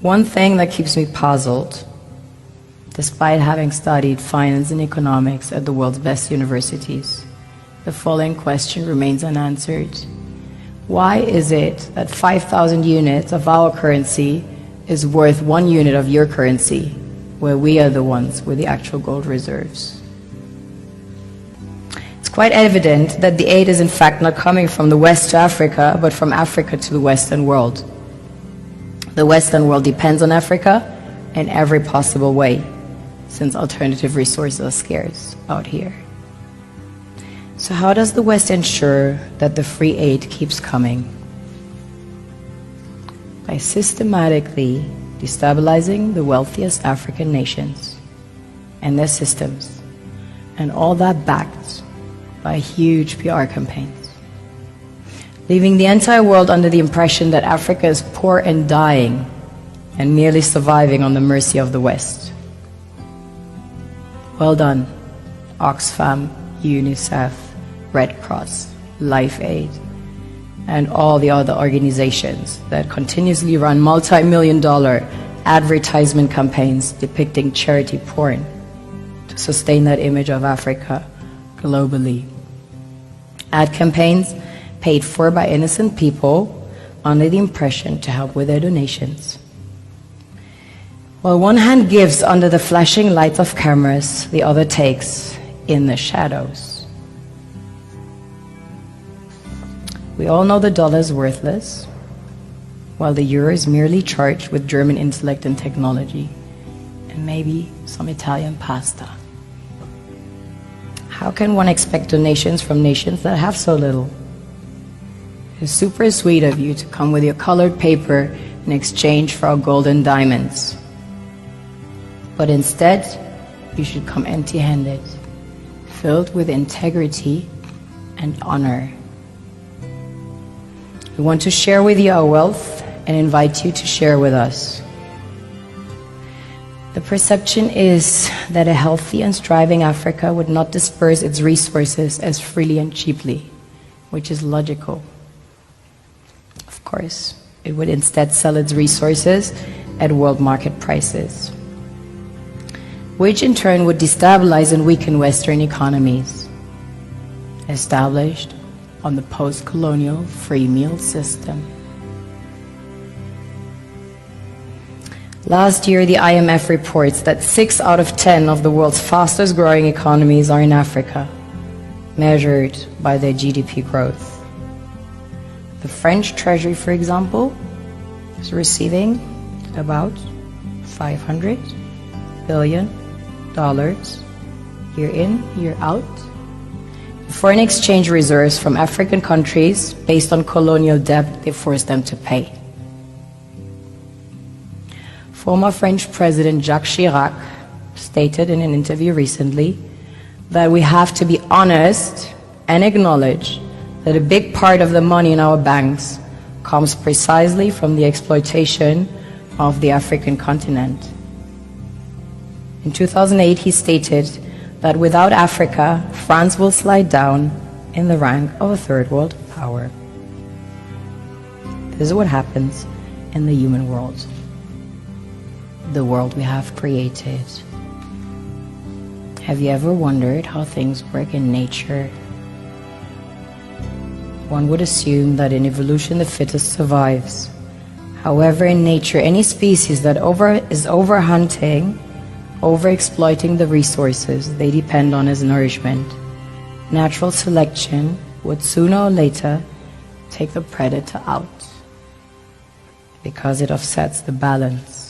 One thing that keeps me puzzled, despite having studied finance and economics at the world's best universities, the following question remains unanswered. Why is it that 5,000 units of our currency is worth 1 unit of your currency, where we are the ones with the actual gold reserves? It's quite evident that the aid is in fact not coming from the West to Africa, but from Africa to the Western world. The Western world depends on Africa in every possible way, since alternative resources are scarce out here. So how does the West ensure that the free aid keeps coming? By systematically destabilizing the wealthiest African nations and their systems, and all that backed by huge PR campaigns, leaving the entire world under the impression that Africa is poor and dying and merely surviving on the mercy of the West. Well done, Oxfam, UNICEF, Red Cross, Life Aid, and all the other organizations that continuously run multi-million-dollar advertisement campaigns depicting charity porn to sustain that image of Africa globally. Ad campaigns paid for by innocent people under the impression to help with their donations. While one hand gives under the flashing lights of cameras, the other takes in the shadows. We all know the dollar is worthless, while the euro is merely charged with German intellect and technology, and maybe some Italian pasta. How can one expect donations from nations that have so little? It's super sweet of you to come with your colored paper in exchange for our gold and diamonds. But instead, you should come empty-handed, filled with integrity and honor. We want to share with you our wealth and invite you to share with us. The perception is that a healthy and striving Africa would not disperse its resources as freely and cheaply, which is logical. Of course, it would instead sell its resources at world market prices, which in turn would destabilize and weaken Western economies, established on the post-colonial free meal system. Last year, the IMF reports that 6 out of 10 of the world's fastest growing economies are in Africa, measured by their GDP growth. The French Treasury, for example, is receiving about $500 billion year in, year out. Foreign exchange reserves from African countries based on colonial debt they forced them to pay. Former French President Jacques Chirac stated in an interview recently that we have to be honest and acknowledge that a big part of the money in our banks comes precisely from the exploitation of the African continent. In 2008, he stated that without Africa, France will slide down in the rank of a third world power. This is what happens in the human world, the world we have created. Have you ever wondered how things work in nature? One would assume that in evolution the fittest survives. However, in nature, any species that is overhunting, overexploiting the resources they depend on as nourishment, natural selection would sooner or later take the predator out, because it offsets the balance.